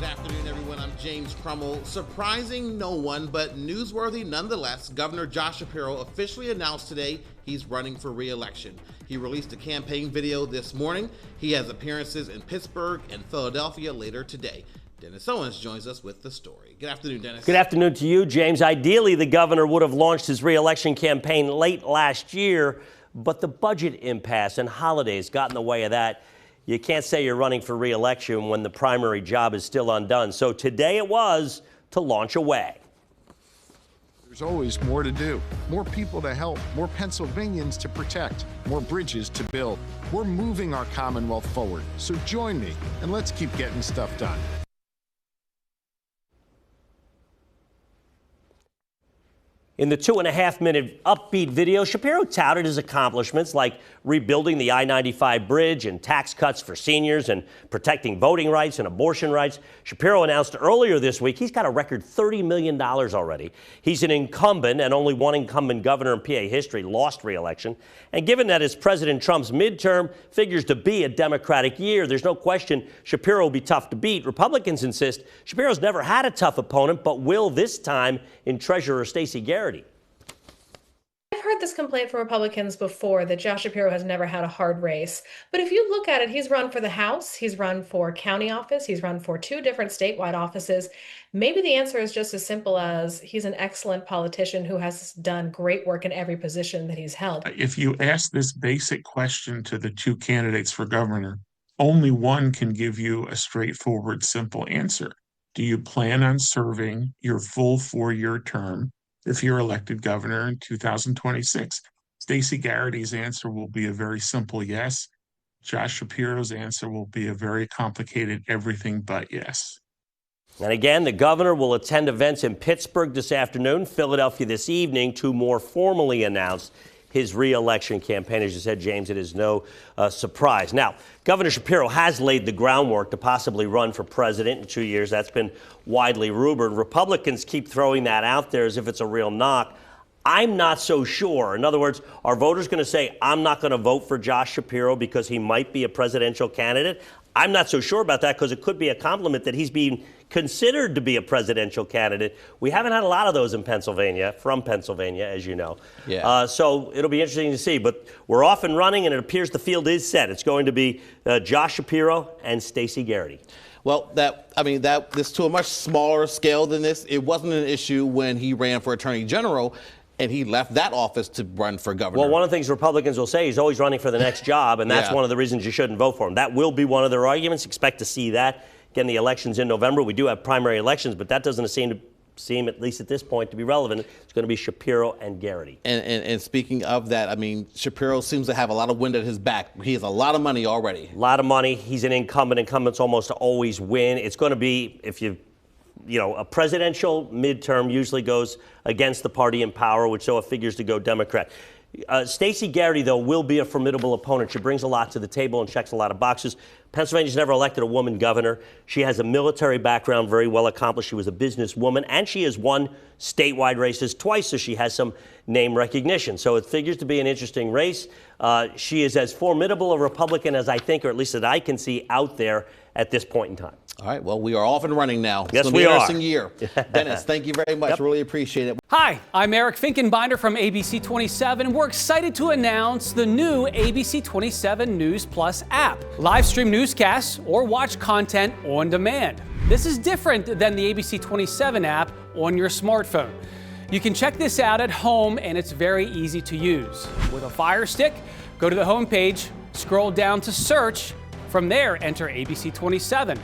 Good afternoon, everyone. I'm James Crummell. Surprising no one, but newsworthy nonetheless, Governor Josh Shapiro officially announced today he's running for re-election. He released a campaign video this morning. He has appearances in Pittsburgh and Philadelphia later today. Dennis Owens joins us with the story. Good afternoon, Dennis. Good afternoon to you, James. Ideally, the governor would have launched his re-election campaign late last year, but the budget impasse and holidays got in the way of that. You can't say you're running for re-election when the primary job is still undone. So today it was to launch away. There's always more to do, more people to help, more Pennsylvanians to protect, more bridges to build. We're moving our Commonwealth forward. So join me and let's keep getting stuff done. In the 2.5-minute upbeat video, Shapiro touted his accomplishments like rebuilding the I-95 bridge and tax cuts for seniors and protecting voting rights and abortion rights. Shapiro announced earlier this week he's got a record $30 million already. He's an incumbent, and only one incumbent governor in PA history lost re-election. And given that it's President Trump's midterm figures to be a Democratic year, there's no question Shapiro will be tough to beat. Republicans insist Shapiro's never had a tough opponent, but will this time in Treasurer Stacey Garrity. I've heard this complaint from Republicans before that Josh Shapiro has never had a hard race. But if you look at it, he's run for the House, he's run for county office, he's run for 2 different statewide offices. Maybe the answer is just as simple as he's an excellent politician who has done great work in every position that he's held. If you ask this basic question to the 2 candidates for governor, only one can give you a straightforward, simple answer. Do you plan on serving your full 4-year term if you're elected governor in 2026? Stacey Garrity's answer will be a very simple yes. Josh Shapiro's answer will be a very complicated everything but yes. And again, the governor will attend events in Pittsburgh this afternoon, Philadelphia this evening, to more formally announce his re-election campaign. As you said, James, it is no surprise. Now, Governor Shapiro has laid the groundwork to possibly run for president in 2 years. That's been widely rumored. Republicans keep throwing that out there as if it's a real knock. I'm not so sure. In other words, are voters going to say, I'm not going to vote for Josh Shapiro because he might be a presidential candidate? I'm not so sure about that because it could be a compliment that he's being considered to be a presidential candidate. We haven't had a lot of those in Pennsylvania, from Pennsylvania, as you know. Yeah. So it'll be interesting to see. But we're off and running, and it appears the field is set. It's going to be Josh Shapiro and Stacey Garrity. Well, this to a much smaller scale than this. It wasn't an issue when he ran for attorney general and he left that office to run for governor. Well, one of the things Republicans will say, he's always running for the next job, and that's one of the reasons you shouldn't vote for him. That will be one of their arguments. Expect to see that. Again, the election's in November. We do have primary elections, but that doesn't seem, at least at this point, to be relevant. It's going to be Shapiro and Garrity. And speaking of that, Shapiro seems to have a lot of wind at his back. He has a lot of money already. A lot of money. He's an incumbent. Incumbents almost always win. It's going to be, a presidential midterm usually goes against the party in power, which so it figures to go Democrat. Stacey Garrity, though, will be a formidable opponent. She brings a lot to the table and checks a lot of boxes. Pennsylvania's never elected a woman governor. She has a military background, very well accomplished. She was a businesswoman, and she has won statewide races twice, so she has some name recognition. So it figures to be an interesting race. She is as formidable a Republican as I think, or at least that I can see out there at this point in time. All right, well, we are off and running now. Yes, we are. It's going to be an interesting year. Dennis, thank you very much. Yep. Really appreciate it. Hi, I'm Eric Finkenbinder from ABC 27, and we're excited to announce the new ABC 27 News Plus app. Live stream newscasts or watch content on demand. This is different than the ABC 27 app on your smartphone. You can check this out at home, and it's very easy to use. With a Fire Stick, go to the homepage, scroll down to search. From there, enter ABC 27.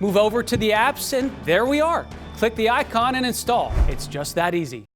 Move over to the apps, and there we are. Click the icon and install. It's just that easy.